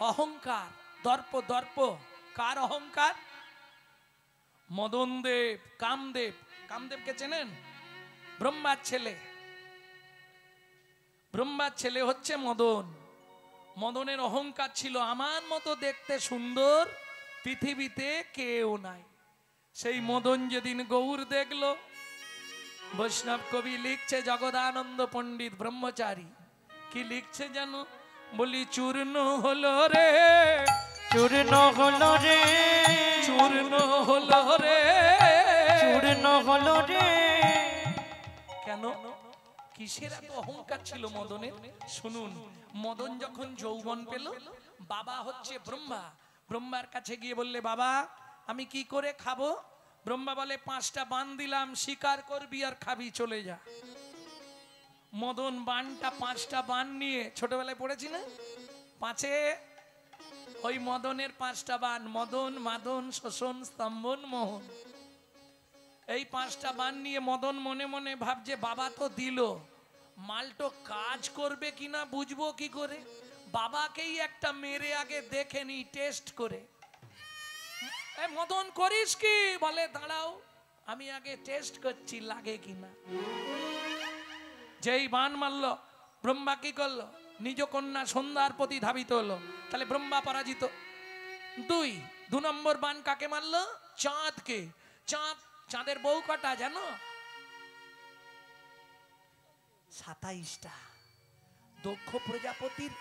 অহংকার। দর্প, দর্প কার অহংকার? মদন দেব, কামদেব। কামদেবকে চেনেন? ব্রহ্মার ছেলে। ব্রহ্মার ছেলে হচ্ছে মদন। মদনের অহংকার ছিল, আমার মতো দেখতে সুন্দর পৃথিবীতে কেউ নাই। সেই মদন যেদিন গৌর দেখলো, বৈষ্ণব কবি লিখছে, জগদানন্দ পণ্ডিত ব্রহ্মচারী কি লিখছে জানো? বলি চূর্ণ হলো রে, চূর্ণ হলো রে, চূর্ণ হলো রে, চূর্ণ হলো রে। কেন? কিসের এত অহংকার ছিল মদনের? শুনুন, মদন যখন যৌবন পেল, বাবা হচ্ছে ব্রহ্মা। ব্রহ্মার কাছে গিয়ে বললে, বাবা আমি কি করে খাবো? ব্রহ্মা বলে, 5টা বান দিলাম, শিকার করবি আর খাবি, চলে যা। মদন বানটা 5টা বান নিয়ে, ছোটবেলায় পড়েছি না 5-এ, ওই মদনের 5টা বান, মদন মাদন শোষণ স্তম্ভন মোহন। এই 5টা বান নিয়ে মদন মনে মনে ভাবছে, বাবা তো দিল, মালটো কাজ করবে কিনা বুঝবো কি করে? বাবাকেই একটা মেরে আগে দেখে নি, টেস্ট করে। মদন করিস কি? বলে দাঁড়াও, আমি আগে টেস্ট করছি লাগে কিনা। যেই বান মারল, ব্রহ্মা কি করলো? নিজ কন্যা সন্ধ্যার প্রতি ধাবিত হলো। তাহলে ব্রহ্মা পরাজিত। 2 নম্বর বান কাকে মারলো? চাঁদকে। চাঁদ, চাঁদের বউ কটা জানো? 27টা। দক্ষ প্রজাপতির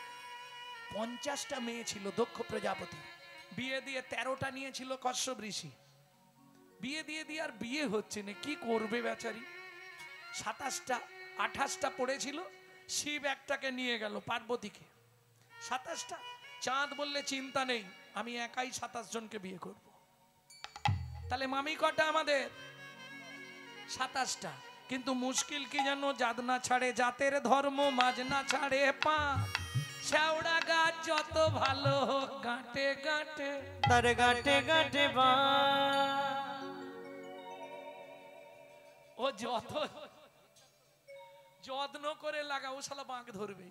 50টা মেয়ে ছিল। দক্ষ প্রজাপতি বিয়ে দিয়ে 13টা নিয়েছিল কশ্যপ ঋষি। বিয়ে দিয়ে দিয়ে আর বিয়ে হচ্ছে না, কি করবে বেচারি? 28টা পড়েছিল। শিব একটাকে নিয়ে গেল, পার্বতীকে। 27টা। চাঁদ বললে চিন্তা নেই, আমি একাই 27 জনকে বিয়ে করব। তাহলে মামি কটা আমাদের? 27টা। কিন্তু মুশকিল কি জানো? জাত না ছাড়ে জাতের ধর্ম, মাঝ না ছাড়ে পা। শেওড়া গাছ যত ভালো হোক, গাঁটে গাঁটে তার গাঁটে গাঁটে বা। ও যত যত্ন করে লাগাও, শালা বাঁক ধরবে।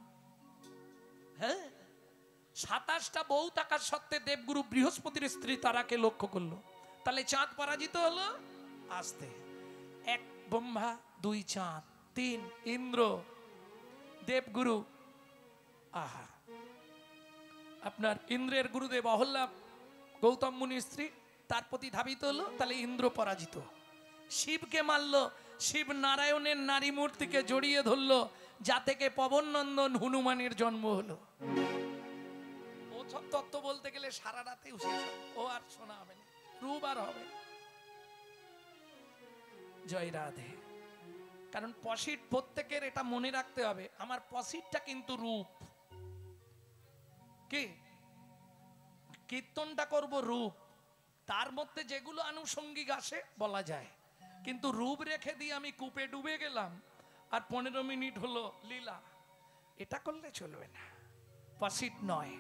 হ্যাঁ, 27টা বউ থাকার সত্ত্বে দেবগুরু বৃহস্পতির স্ত্রী তারাকে লক্ষ্য করলো। তাহলে চাঁদ পরাজিত হলো। আস্তে 1 ব্রহ্মা, 2 চাঁদ, 3 ইন্দ্র, দেবগুরু। আহা, আপনার ইন্দ্রের গুরুদেব অহল্যা গৌতম মুনির স্ত্রী, তার প্রতি ধাবিত হলো, তাহলে ইন্দ্র পরাজিত। শিবকে মারলো, শিব নারায়ণের নারী মূর্তিকে জড়িয়ে ধরলো, যা থেকে পবন নন্দন হনুমানের জন্ম হলো। ও সব তত্ত্ব বলতে গেলে সারা রাতে শেষ হবে, ও আর শোনা হবে না, রূপ আর হবে না। জয় রাধে। কারণ পসিট প্রত্যেকের এটা মনে রাখতে হবে, আমার পসিটটা কিন্তু রূপ। কি কীর্তনটা করব রূপ, তার মধ্যে যেগুলো আনুষঙ্গিক আসে বলা যায়, কিন্তু রূপ রেখে দিয়ে আমি কূপে ডুবে গেলাম আর 15 মিনিট হলো লীলা, এটা করলে চলবে না, পসিট নয়।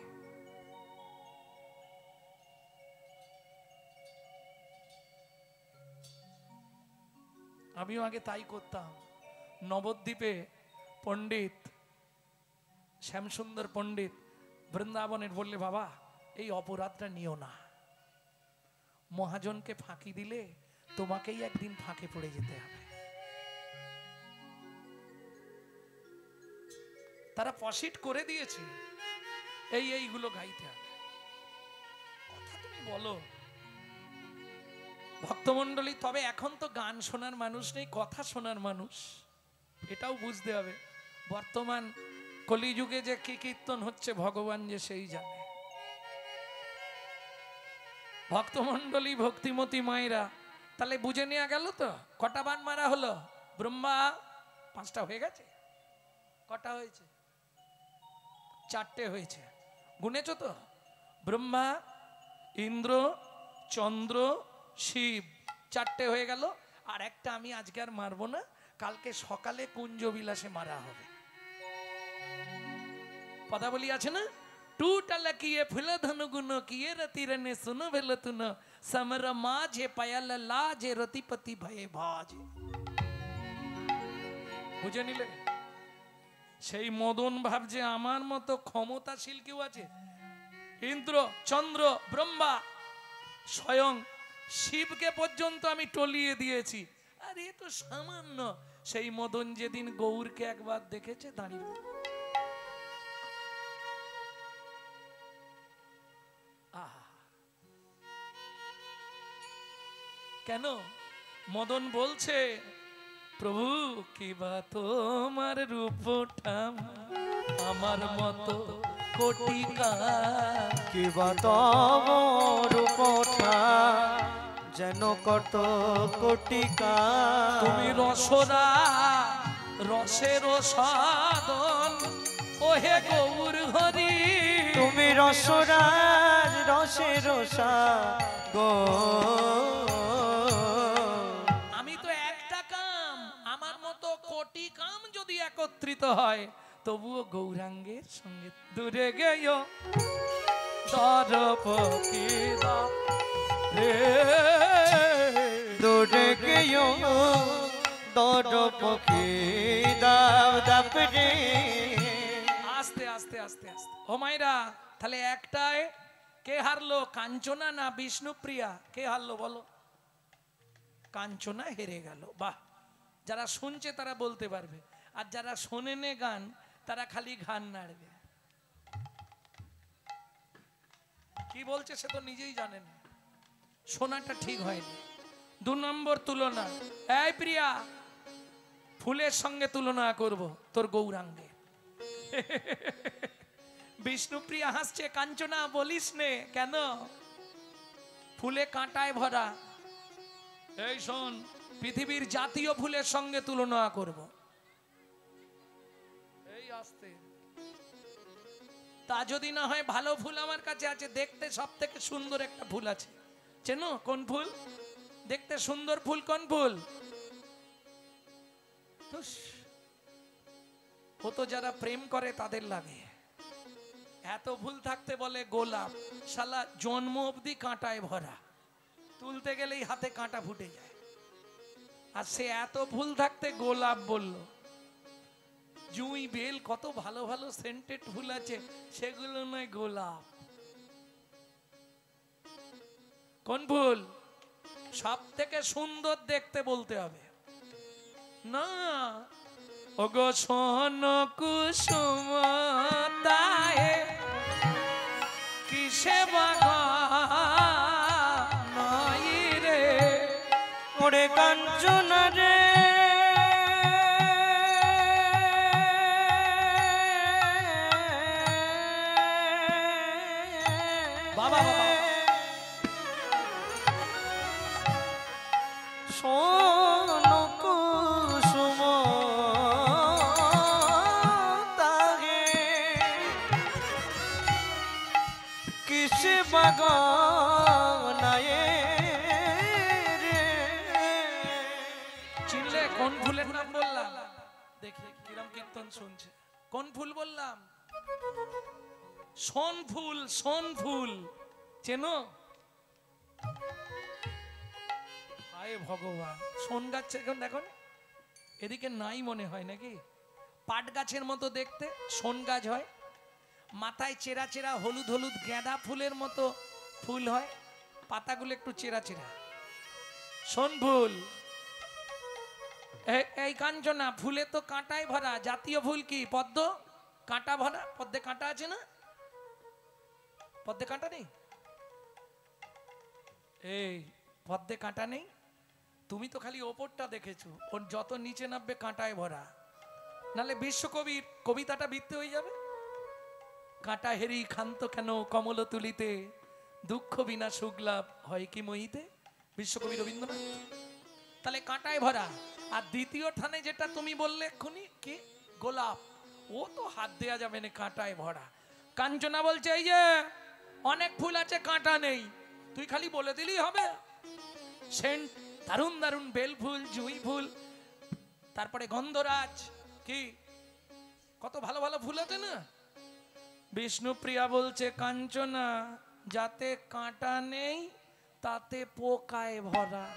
আমিও আগে তাই করতাম। নবদ্বীপে পণ্ডিত শ্যামসুন্দর পণ্ডিত বৃন্দাবনের বললে, বাবা এই অপরাধটা নিও না, মহাজনকে ফাঁকি দিলে তোমাকেই একদিন ফাঁকে পড়ে যেতে হবে। তারা পসিট করে দিয়েছে, এইগুলো গাইতে হবে। কথা তুমি বলো ভক্তমণ্ডলী। তবে এখন তো গান শোনার মানুষ নেই, কথা শোনার মানুষ, এটাও বুঝতে হবে। বর্তমান কলিযুগে যে কি কীর্তন হচ্ছে ভগবান যে সেই জানে। ভক্তমণ্ডলী, ভক্তিমতী মায়েরা, তাহলে বুঝে নেওয়া গেল তো কটা বান মারা হলো। ব্রহ্মা 5টা হয়ে গেছে, কটা হয়েছে? 4টে হয়েছে, গুনেছো তো? ব্রহ্মা, ইন্দ্র, চন্দ্র, শিব, 4টে হয়ে গেল। আর একটা আমি আজকে আর মারবো না, কালকে সকালে কুঞ্জ বিলাসে মারা হবে। পদাবলী আছে না, टूटल किए फुल धनु गुनो किए रति रने सुनो भेल तुनो समर माझे पायल लाजे रतिपति भये भाजे। বুঝে নিলে সেই মদন ভাবছে আমার মতো ক্ষমতাশীল কেউ আছে? ইন্দ্র, চন্দ্র, ব্রহ্মা, স্বয়ং শিবকে পর্যন্ত আমি টলিয়ে দিয়েছি, আর এ তো সামান্য। সেই মদন যেদিন গৌরকে একবার দেখেছে দাঁড়িয়ে, কেন মদন বলছে, প্রভু কিবা তোমার রূপটা আমার মতো কোটিকা, কিবা তোমার রূপটা যেন কত কোটিকা। তুমি রসরা রসের সাধন ওহে গৌর হরি, তুমি রসরাজ রসের সাধন। আমি তো একটা কাম, আমার মতো কোটি কাম যদি একত্রিত হয় তবুও গৌরাঙ্গের সঙ্গে দূরে গেও দরপকিদা রে, দূরে গেও দরপকিদা দাপরে। আস্তে আস্তে আস্তে আস্তে। ও মাইরা, তাহলে একটায় কে হারলো, কাঞ্চনা না বিষ্ণুপ্রিয়া? কে হারলো বলো? কাঞ্চনা হেরে গেল। বাহ, যারা শুনছে তারা বলতে পারবে, আর যারা শোনেনে গান তারা খালি গান নাড়বে। কি বলছে সে তো নিজেই জানেন, শোনাটা ঠিক হয়নি। 2 নম্বর তুলনা, এই প্রিয়া ফুলের সঙ্গে তুলনা করব তোর গৌরাঙ্গে। বিষ্ণুপ্রিয়া হাসছে, কাঞ্চনা বলিস নে কেন, ফুলে কাঁটায় ভরা। এই শোন, পৃথিবীর জাতীয় ফুলের সঙ্গে তুলনা করব। এই আসতে, তা যদি না হয় ভালো ফুল আমার কাছে আছে, দেখতে সব থেকে সুন্দর একটা ফুল আছে, চেনো কোন ফুল? দেখতে সুন্দর ফুল কোন ফুল? ও তো যারা প্রেম করে তাদের লাগে। এত ফুল থাকতে বলে গোলাপ, শালা জন্ম অবধি কাঁটায় ভরা, তুলতে গেলেই হাতে কাঁটা ফুটে যায়। আর সে এত ফুল থাকতে গোলাপ বলল। জুঁই, বেল, কত ভালো ভালো সেন্টেড ফুল আছে, সেগুলো নয় গোলাপ। কোন ফুল সব থেকে সুন্দর দেখতে বলতে হবে না? ওগো সোন কুসুম দায়ে কিসে বাগান মোরে কাঞ্চনা রে বাবা বাবা সোনো কুসুম তাগে কিস বাগানায় রে চিনলে কোন ফুলের নাম বললাম? দেখি কিরম কীর্তন শুনছে। কোন ফুল বললাম? সোন ফুল। সোন ফুল চেনো? হায় ভগবান, সোন গাছ এখন দেখো না, এদিকে নাই মনে হয় নাকি? পাট গাছের মতো দেখতে সোন গাছ হয়, মাথায় চেরা চেরা হলুদ হলুদ গাঁদা ফুলের মতো ফুল হয়, পাতাগুলো একটু চেরা চেরা, সোন ফুল। এই কাঞ্চনা ফুলে তো কাঁটায় ভরা, জাতীয় ফুল কি? পদ্ম। কাঁটা ভরা, পদ্মে কাঁটা আছে না? পদ্মে কাঁটা নেই? এই পদ্মে কাঁটা নেই? তুমি তো খালি ওপরটা দেখেছো, ওর যত নিচে নামবে কাঁটায় ভরা, নালে বিশ্বকবির কবিতাটা বৃত্তি হয়ে যাবে। কাঁটা হেরি ক্ষান্ত কেন কমল তুলিতে, দুঃখ বিনা সুখ লাভ হয় কি মহিতে, বিশ্বকবি রবীন্দ্রনাথ। তাহলে কাঁটায় ভরা। আর দ্বিতীয় ঠানে যেটা তুমি বললে এক্ষুনি কি? গোলাপ। ও তো হাত দেয়া যাবে না, কাঁটায় ভরা। কাঞ্চনা বলছে এই যে অনেক ফুল আছে, কাঁটা নেই, তুই খালি বলে দিলেই হবে। সেন্ট দারুণ দারুণ বেল ফুল, জুঁই ফুল, তারপরে গন্ধরাজ, কি কত ভালো ভালো ফুল আছে না। বিষ্ণুপ্রিয়া বলছে কাঞ্চনা যাতে কাঁটা নেই তাতে পোকায় ভরা।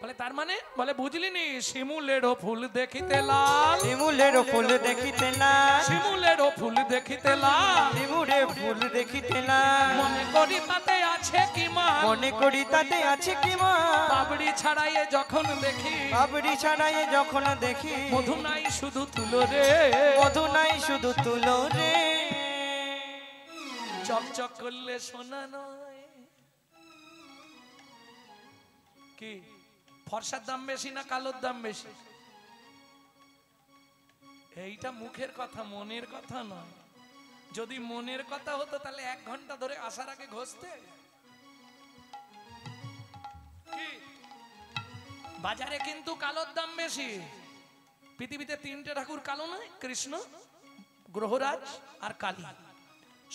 বলে তার মানে? বলে বুঝলি নি, শিমুলেরও ফুল দেখিতে লাল, শিমুলের ফুল দেখিতে লাল, শিমুলেরও ফুল দেখিতে লাল, শিমুলের ফুল দেখিতে লাল, মনে করি তাতে আছে কি মা, মনে করি তাতে আছে কি মা, পাবড়ি ছাড়াইয়ে যখন দেখি, পাপড়ি ছাড়াই যখন দেখি, মধু নাই শুধু তুলো রে, মধু নাই শুধু তুলো রে, চকচক করলে সোনা নয়। কি ফর্সার দাম বেশি না কালোর দাম বেশি? এইটা মুখের কথা, মনের কথা নয়। যদি মনের কথা হতো তাহলে 1 ঘন্টা ধরে আসার আগে ঘষতে। কি বাজারে কিন্তু কালোর দাম বেশি। পৃথিবীতে 3টে ঠাকুর কালো নয়, কৃষ্ণ, গ্রহরাজ আর কালী।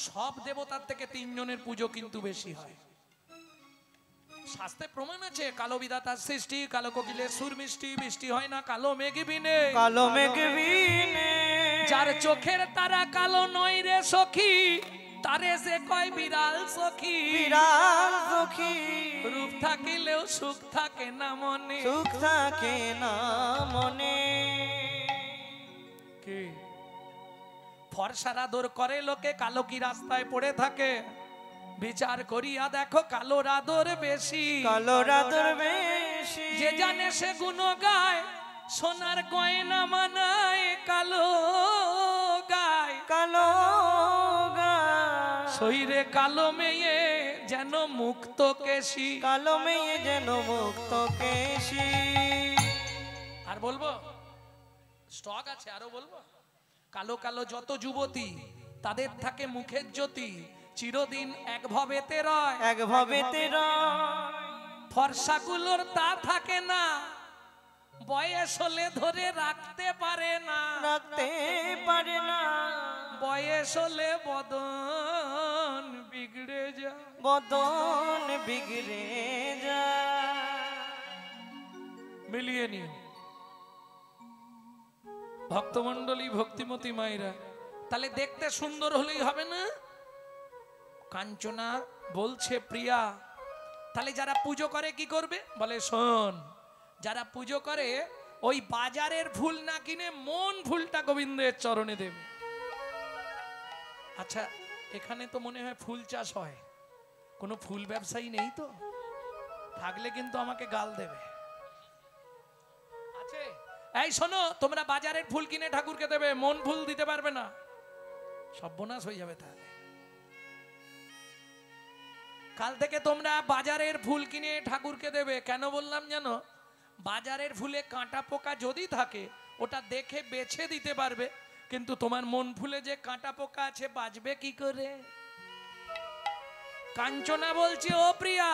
সব দেবতার থেকে 3 জনের পুজো কিন্তু বেশি হয়। শাস্ত্রে প্রমাণ আছে, কালো বিধাতার সৃষ্টি, কালো কোকিলের সুর মিষ্টি, বৃষ্টি হয় না কালো মেঘ বিনে, কালো মেঘ বিনে, যার চোখের তারা কালো নয় রে সখী, তারে সে কয় বিড়াল সখী, বিড়াল সখী, রূপ থাকিলেও সুখ থাকে না মনে, সুখ থাকে না মনে। কি ফর্সার আদর করে লোকে, কালো কি রাস্তায় পড়ে থাকে, বিচার করিয়া দেখো কালোর আদর বেশি, কালোর আদর বেশি, যে জানে সে গুণ গায়, সোনার গয়না মানায় কালো গায়, কালো গায়, শরীরে কালো মেয়ে যেন মুক্ত কেশি। কালো মেয়ে যেন মুক্ত কেশি। আর বলবো? স্টক আছে, আরো বলবো। কালো কালো যত যুবতী, তাদের থাকে মুখের জ্যোতি, চিরদিন এক ভবেতে রয়, এক ভবেতে রয়, ফর্সাগুলোর তা থাকে না, বয়স হলে ধরে রাখতে পারে না, রাখতে পারে না, বয়স হলে বদন বিগড়ে যায়, বদন বিগড়ে যায়। মিলিয়ে নিও ভক্তমন্ডলী, ভক্তিমতী মায়েরা। তাহলে দেখতে সুন্দর হলেই হবে না। কাঞ্চনা বলছে প্রিয়া, তাহলে যারা পুজো করে কি করবে? বলে শোন, যারা পুজো করে ওই বাজারের ফুল না কিনে মন ফুলটা গোবিন্দের চরণে দেবে। আচ্ছা, এখানে তো মনে হয় ফুল চাষ হয়, কোনো ফুল ব্যবসায়ী নেই তো? থাকলে কিন্তু আমাকে গাল দেবে। আছে? এই শোনো, তোমরা বাজারের ফুল কিনে ঠাকুরকে দেবে, মন ফুল দিতে পারবে না, সর্বনাশ হয়ে যাবে। তাহলে কাল থেকে তোমরা বাজারের ফুল কিনে ঠাকুরকে দেবে। কেন বললাম জানো? বাজারের ফুলে কাঁটা পোকা যদি থাকে ওটা দেখে বেছে দিতে পারবে, কিন্তু তোমার মন ফুলে যে কাঁটা পোকা আছে বাঁচবে কি করে? কাঞ্চনা বলছে, ও প্রিয়া,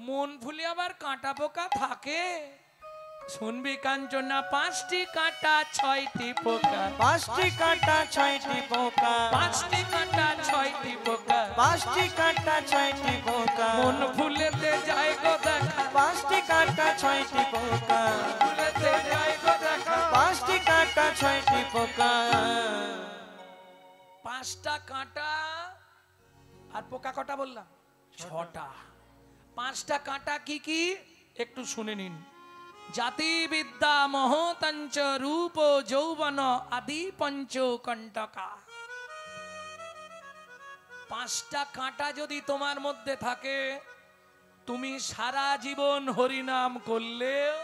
মন ফুলে আবার কাঁটা পোকা থাকে? শুনবি কাঞ্চনা, 5টি কাঁটা 6টি পোকা, 5টি কাঁটা 6টি পোকা, 5টি কাঁটা 6টি পোকা, 5টি কাঁটা 6টি পোকা, মন ফুলেতে যায় গো দেখা, 5টি কাঁটা 6টি পোকা, ফুলেতে যায় গো দেখা। 5টি কাঁটা 6টি পোকা। 5টা কাঁটা আর পোকা কটা বললাম? 6টা। 5টা কাঁটা কি কি একটু শুনে নিন। জাতি বিদ্যা মহতঞ্চ রূপ যৌবন আদি পঞ্চ কণ্টকা। 5টা কাঁটা যদি তোমার মধ্যে থাকে, তুমি সারা জীবন হরিনাম করলেও